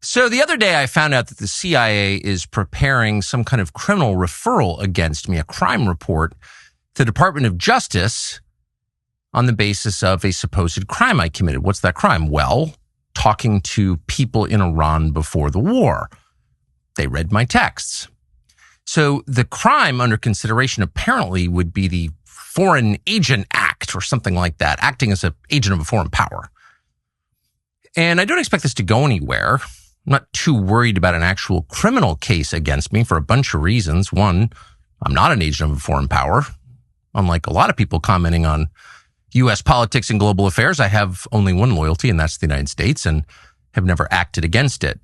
So the other day I found out that the CIA is preparing some kind of criminal referral against me, a crime report to the Department of Justice on the basis of a supposed crime I committed. What's that crime? Well, talking to people in Iran before the war. They read my texts. So the crime under consideration apparently would be the Foreign Agent Act or something like that, acting as an agent of a foreign power. And I don't expect this to go anywhere. I'm not too worried about an actual criminal case against me for a bunch of reasons. One, I'm not an agent of a foreign power. Unlike a lot of people commenting on U.S. politics and global affairs, I have only one loyalty, and that's the United States, and have never acted against it.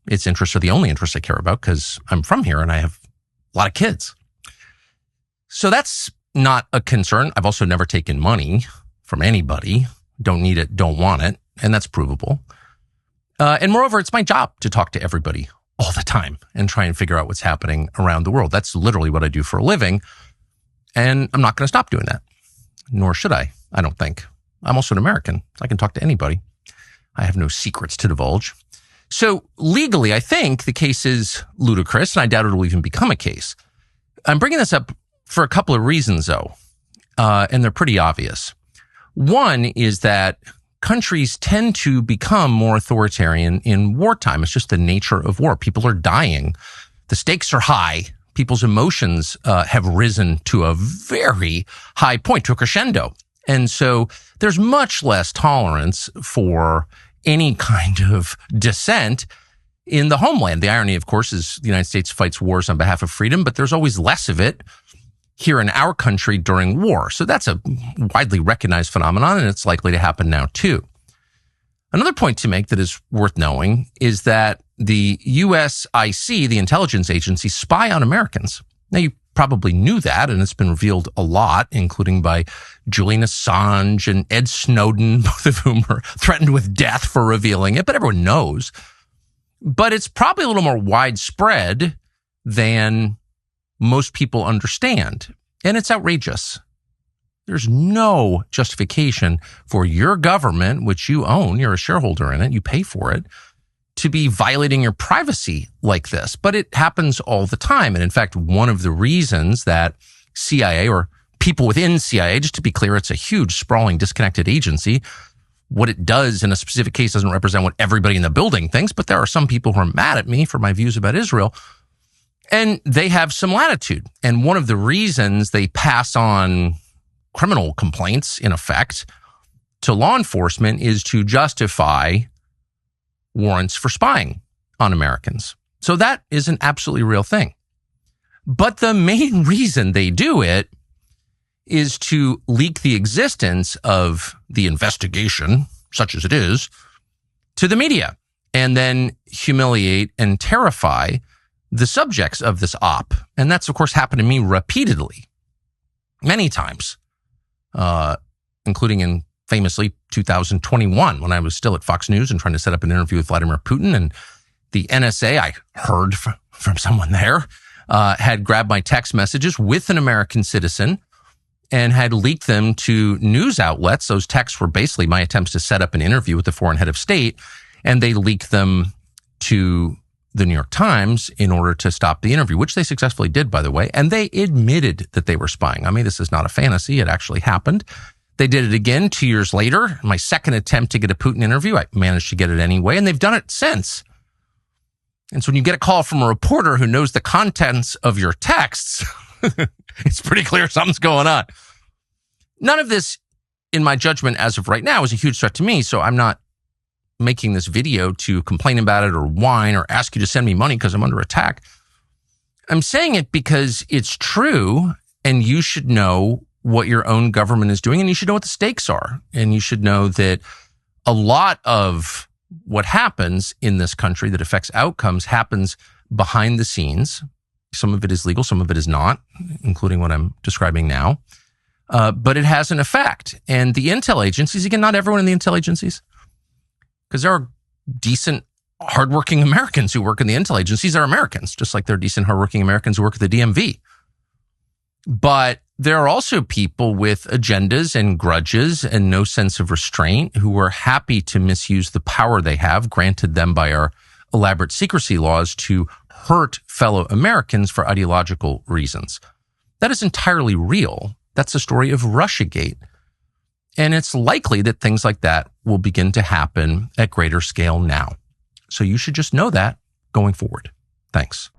Its interests are the only interests I care about because I'm from here and I have a lot of kids. So that's not a concern. I've also never taken money from anybody. Don't need it, don't want it, and that's provable. And moreover, it's my job to talk to everybody all the time and try and figure out what's happening around the world. That's literally what I do for a living. And I'm not going to stop doing that. Nor should I don't think. I'm also an American. I can talk to anybody. I have no secrets to divulge. So legally, I think the case is ludicrous, and I doubt it will even become a case. I'm bringing this up for a couple of reasons, though, and they're pretty obvious. One is that countries tend to become more authoritarian in wartime. It's just the nature of war. People are dying. The stakes are high. People's emotions have risen to a very high point, to a crescendo. And so there's much less tolerance for any kind of dissent in the homeland. The irony, of course, is the United States fights wars on behalf of freedom, but there's always less of it here in our country during war. So that's a widely recognized phenomenon, and it's likely to happen now too. Another point to make that is worth knowing is that the USIC, the intelligence agency, spy on Americans. Now, you probably knew that, and it's been revealed a lot, including by Julian Assange and Ed Snowden, both of whom are threatened with death for revealing it, but everyone knows. But it's probably a little more widespread than most people understand, and it's outrageous. There's no justification for your government, which you own, you're a shareholder in it, you pay for it, to be violating your privacy like this. But it happens all the time. And in fact, one of the reasons that CIA or people within CIA, just to be clear, it's a huge, sprawling, disconnected agency. What it does in a specific case doesn't represent what everybody in the building thinks, but there are some people who are mad at me for my views about Israel. And they have some latitude. And one of the reasons they pass on criminal complaints, in effect, to law enforcement is to justify warrants for spying on Americans. So that is an absolutely real thing. But the main reason they do it is to leak the existence of the investigation, such as it is, to the media, and then humiliate and terrify the subjects of this op. And that's, of course, happened to me repeatedly, many times, including in famously 2021, when I was still at Fox News and trying to set up an interview with Vladimir Putin. And the NSA, I heard from someone there, had grabbed my text messages with an American citizen and had leaked them to news outlets. Those texts were basically my attempts to set up an interview with the foreign head of state, and they leaked them to the New York Times in order to stop the interview, which they successfully did, by the way. And they admitted that they were spying on me. This is not a fantasy. It actually happened. They did it again 2 years later. My second attempt to get a Putin interview, I managed to get it anyway, and they've done it since. And so when you get a call from a reporter who knows the contents of your texts, it's pretty clear something's going on. None of this, in my judgment, as of right now, is a huge threat to me. So I'm not making this video to complain about it or whine or ask you to send me money because I'm under attack. I'm saying it because it's true, and you should know what your own government is doing, and you should know what the stakes are. And you should know that a lot of what happens in this country that affects outcomes happens behind the scenes. Some of it is legal, some of it is not, including what I'm describing now. But it has an effect. And the intel agencies, again, not everyone in the intel agencies, because there are decent, hardworking Americans who work in the intel agencies are Americans, just like there are decent, hardworking Americans who work at the DMV. But there are also people with agendas and grudges and no sense of restraint who are happy to misuse the power they have granted them by our elaborate secrecy laws to hurt fellow Americans for ideological reasons. That is entirely real. That's the story of Russiagate. And it's likely that things like that will begin to happen at greater scale now. So you should just know that going forward. Thanks.